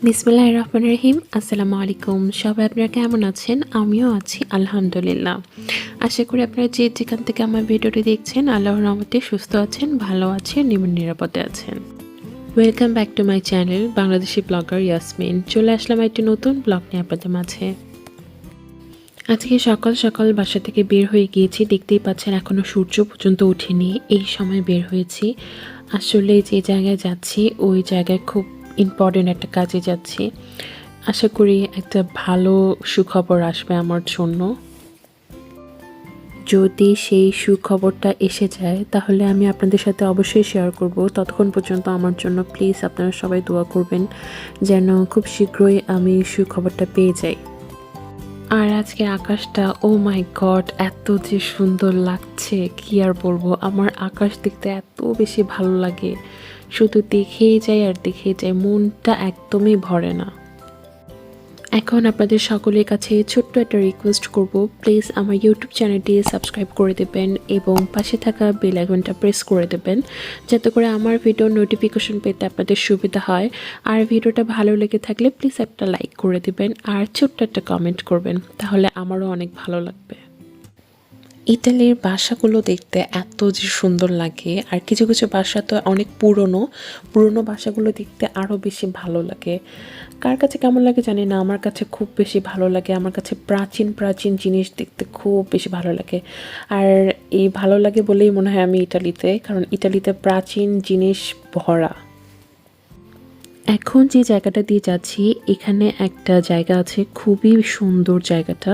বিসমিল্লাহির রহমানির রহিম। আসসালামু আলাইকুম। সবাই আপনারা কেমন আছেন? আমিও আছি আলহামদুলিল্লাহ। আশা করি আপনারা যে যেখান থেকে আমার ভিডিওটি দেখছেন আল্লাহর রহমতে সুস্থ আছেন, ভালো আছেন এবং নিরাপদে আছেন। Welcome back to my channel Bangladeshi blogger Yasmin. চলে আসলাম একটি নতুন ব্লগ নিয়ে আপনাদের মাঝে। আজকে সকাল সকাল বাসা থেকে বের হয়ে গিয়েছি, দেখতেই পাচ্ছেন এখনও সূর্য পর্যন্ত ওঠেনি। এই সময় বের হয়েছি, আসলে যে জায়গায় যাচ্ছি ওই জায়গায় খুব ইম্পর্টেন্ট একটা কাজে যাচ্ছি। আশা করি একটা ভালো সুখবর আসবে আমার জন্য। যদি সেই সুখবরটা এসে যায় তাহলে আমি আপনাদের সাথে অবশ্যই শেয়ার করব। ততক্ষণ পর্যন্ত আমার জন্য প্লিজ আপনারা সবাই দোয়া করবেন যেন খুব শীঘ্রই আমি সুখবরটা পেয়ে যাই। আর আজকের আকাশটা, ও মাই গড, এত যে সুন্দর লাগছে কি আর বলবো। আমার আকাশ দেখতে এত বেশি ভালো লাগে, শুধু দেখেই যাই আর দেখেই যাই, মনটা একদমই ভরে না। এখন আপনাদের সকলের কাছে ছোট্ট একটা রিকোয়েস্ট করব, প্লিজ আমার ইউটিউব চ্যানেলটি সাবস্ক্রাইব করে দেবেন এবং পাশে থাকা বেল আইকনটা প্রেস করে দেবেন যাতে করে আমার ভিডিও নোটিফিকেশন পেতে আপনাদের সুবিধা হয়। আর ভিডিওটা ভালো লেগে থাকলে প্লিজ একটা লাইক করে দেবেন আর ছোট্ট একটা কমেন্ট করবেন, তাহলে আমারও অনেক ভালো লাগবে। ইতালির বাসাগুলো দেখতে এত যে সুন্দর লাগে, আর কিছু কিছু বাসা তো অনেক পুরনো পুরনো বাসাগুলো দেখতে আরও বেশি ভালো লাগে। কার কাছে কেমন লাগে জানি না, আমার কাছে খুব বেশি ভালো লাগে। আমার কাছে প্রাচীন প্রাচীন জিনিস দেখতে খুব বেশি ভালো লাগে। আর এই ভালো লাগে বলেই মনে হয় আমি ইটালিতে, কারণ ইটালিতে প্রাচীন জিনিস ভরা। এখন যে জায়গাটা দিয়ে যাচ্ছি এখানে একটা জায়গা আছে, খুবই সুন্দর জায়গাটা।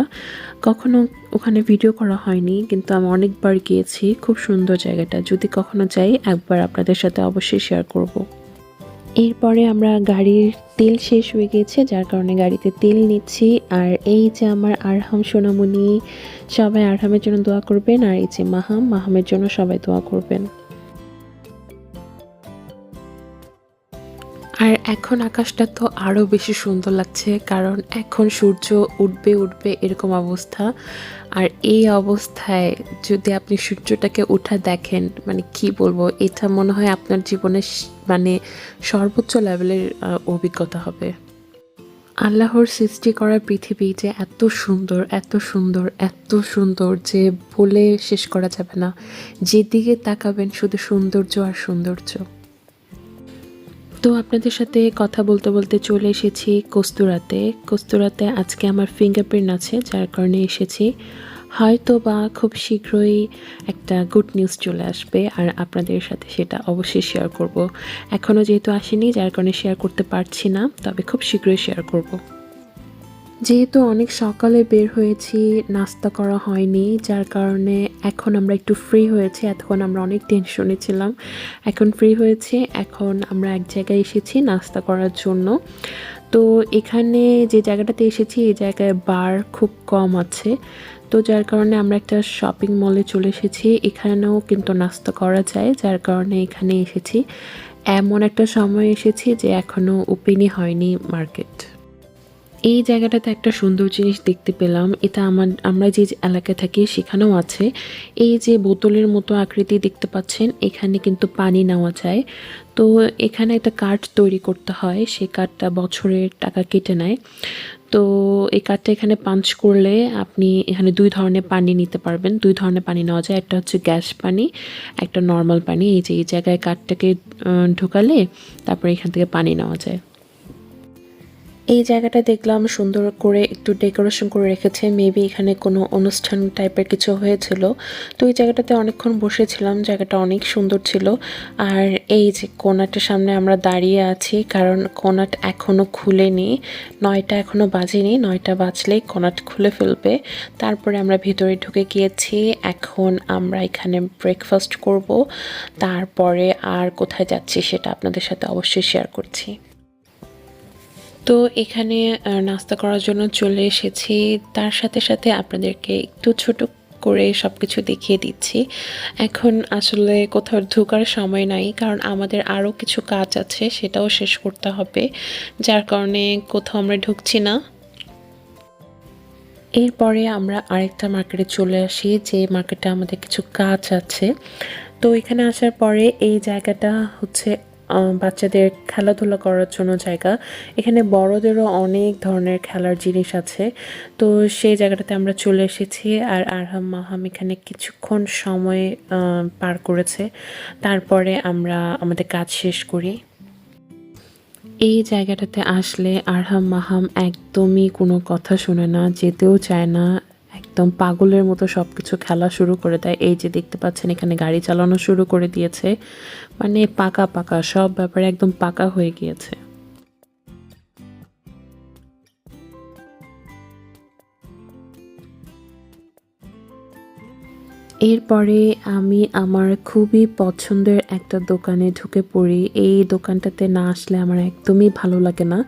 কখনো ওখানে ভিডিও করা হয়নি, কিন্তু আমি অনেকবার গিয়েছি। খুব সুন্দর জায়গাটা, যদি কখনো যাই একবার আপনাদের সাথে অবশ্যই শেয়ার করব। এরপরে আমরা গাড়ির তেল শেষ হয়ে গিয়েছে, যার কারণে গাড়িতে তেল নিচ্ছি। আর এই যে আমার আরহাম সোনামণি, সবাই আরহামের জন্য দোয়া করবেন। আর এই যে মাহামের জন্য সবাই দোয়া করবেন। আর এখন আকাশটা তো আরও বেশি সুন্দর লাগছে, কারণ এখন সূর্য উঠবে উঠবে এরকম অবস্থা। আর এই অবস্থায় যদি আপনি সূর্যটাকে ওঠা দেখেন, মানে কি বলবো, এটা মনে হয় আপনার জীবনের মানে সর্বোচ্চ লেভেলের অভিজ্ঞতা হবে। আল্লাহর সৃষ্টি করা পৃথিবী যে এত সুন্দর এত সুন্দর এত সুন্দর যে বলে শেষ করা যাবে না। যেদিকে তাকাবেন শুধু সৌন্দর্য আর সৌন্দর্য। তো আপনাদের সাথে কথা বলতে বলতে চলে এসেছি কস্তুরাতে আজকে আমার ফিঙ্গারপ্রিন্ট আছে, যার কারণে এসেছি। হয়তো বা খুব শীঘ্রই একটা গুড নিউজ চলে আসবে, আর আপনাদের সাথে সেটা অবশ্যই শেয়ার করব। এখনও যেহেতু আসেনি যার কারণে শেয়ার করতে পারছি না, তবে খুব শীঘ্রই শেয়ার করব। যেহেতু অনেক সকালে বের হয়েছি, নাস্তা করা হয়নি, যার কারণে এখন আমরা একটু ফ্রি হয়েছি। এতক্ষণ আমরা অনেক টেনশনে ছিলাম, এখন ফ্রি হয়েছি। এখন আমরা এক জায়গায় এসেছি নাস্তা করার জন্য। তো এখানে যে জায়গাটাতে এসেছি এই জায়গায় বার খুব কম আছে, তো যার কারণে আমরা একটা শপিং মলে চলে এসেছি। এখানেও কিন্তু নাস্তা করা যায়, যার কারণে এখানে এসেছি। এমন একটা সময় এসেছি যে এখনও ওপেনই হয়নি মার্কেট। এই জায়গাটাতে একটা সুন্দর জিনিস দেখতে পেলাম, এটা আমরা যে এলাকায় থাকি সেখানেও আছে। এই যে বোতলের মতো আকৃতি দেখতে পাচ্ছেন, এখানে কিন্তু পানি নেওয়া যায়। তো এখানে একটা কার্ড তৈরি করতে হয়, সেই কার্ডটা বছরের টাকা কেটে নেয়। তো এই কার্ডটা এখানে পাঞ্চ করলে আপনি এখানে 2 ধরনের পানি নিতে পারবেন। 2 ধরনের পানি নেওয়া যায়, একটা হচ্ছে গ্যাস পানি, একটা নর্মাল পানি। এই যে এই জায়গায় কার্ডটাকে ঢোকালে তারপরে এখান থেকে পানি নেওয়া যায়। এই জায়গাটা দেখলাম সুন্দর করে একটু ডেকোরেশন করে রেখেছে, মেবি এখানে কোনো অনুষ্ঠান টাইপের কিছু হয়েছিল। তো এই জায়গাটাতে অনেকক্ষণ বসেছিলাম, জায়গাটা অনেক সুন্দর ছিল। আর এই যে কোনাটার সামনে আমরা দাঁড়িয়ে আছি, কারণ কোনাট এখনও খুলেনি, 9টা এখনও বাজেনি, 9টা বাজলেই কোনাট খুলে ফেলবে। তারপরে আমরা ভিতরে ঢুকে গিয়েছি। এখন আমরা এখানে ব্রেকফাস্ট করব, তারপরে আর কোথায় যাচ্ছি সেটা আপনাদের সাথে অবশ্যই শেয়ার করছি। তো এখানে নাস্তা করার জন্য চলে এসেছি, তার সাথে সাথে আপনাদেরকে একটু ছোট করে সব কিছু দেখিয়ে দিচ্ছি। এখন আসলে কোথাও ঢোকার সময় নাই, কারণ আমাদের আরও কিছু কাজ আছে, সেটাও শেষ করতে হবে, যার কারণে কোথাও আমরা ঢুকছি না। এরপরে আমরা আরেকটা মার্কেটে চলে আসি, যে মার্কেটে আমাদের কিছু কাজ আছে। তো এখানে আসার পরে এই জায়গাটা হচ্ছে বাচ্চাদের খেলাধুলা করার জন্য জায়গা। এখানে বড়দেরও অনেক ধরনের খেলার জিনিস আছে। তো সেই জায়গাটাতে আমরা চলে এসেছি, আর আরহাম মাহাম এখানে কিছুক্ষণ সময় পার করেছে। তারপরে আমরা আমাদের কাজ শেষ করি। এই জায়গাটাতে আসলে আরহাম মাহাম একদমই কোনো কথা শোনে না, যেতেও চায় না। একদম পাগলের মতো সবকিছু খেলা শুরু করে দেয়। এই যে দেখতে পাচ্ছেন এখানে গাড়ি চালানো শুরু করে দিয়েছে। মানে পাকা পাকা সব ব্যাপারে একদম পাকা হয়ে গিয়েছে। এরপরে আমি আমার খুবই পছন্দের একটা দোকানে ঢুকে পড়ি। এই দোকানটাতে না আসলে আমার একদমই ভালো লাগে না।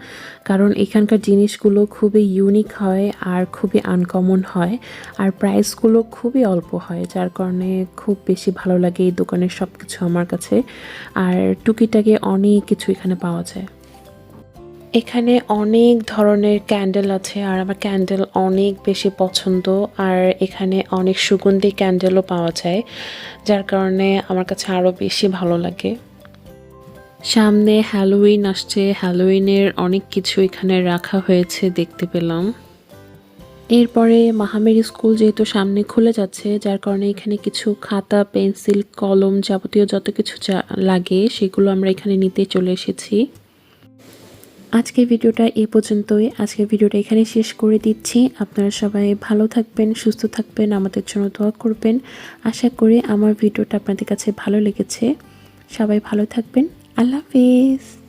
কারণ এখানকার জিনিসগুলো খুবই ইউনিক হয় আর খুবই আনকমন হয়। আর প্রাইসগুলো খুবই অল্প হয়, যার কারণে খুব বেশি ভালো লাগে এই দোকানের সবকিছু আমার কাছে। আর টুকিটাকি অনেক কিছু এখানে পাওয়া যায়। এখানে অনেক ধরনের ক্যান্ডেল আছে, আর আমার ক্যান্ডেল অনেক বেশি পছন্দ। আর এখানে অনেক সুগন্ধি ক্যান্ডেলও পাওয়া যায়, যার কারণে আমার কাছে আরও বেশি ভালো লাগে। সামনে হ্যালোউইন আসছে, হ্যালোউইনের অনেক কিছু এখানে রাখা হয়েছে দেখতে পেলাম। এরপরে মাহামের স্কুল যেহেতু সামনে খুলে যাচ্ছে, যার কারণে এখানে কিছু খাতা, পেন্সিল, কলম যাবতীয় যত কিছু যা লাগে সেগুলো আমরা এখানে নিতে চলে এসেছি। আজকের ভিডিওটা এই পর্যন্তই। আজকের ভিডিওটা এখানে শেষ করে দিচ্ছি। আপনারা সবাই ভালো থাকবেন, সুস্থ থাকবেন, আমাদের জন্য দোয়া করবেন। আশা করি আমার ভিডিওটা আপনাদের কাছে ভালো লেগেছে। সবাই ভালো থাকবেন। আল্লাহ হাফেজ।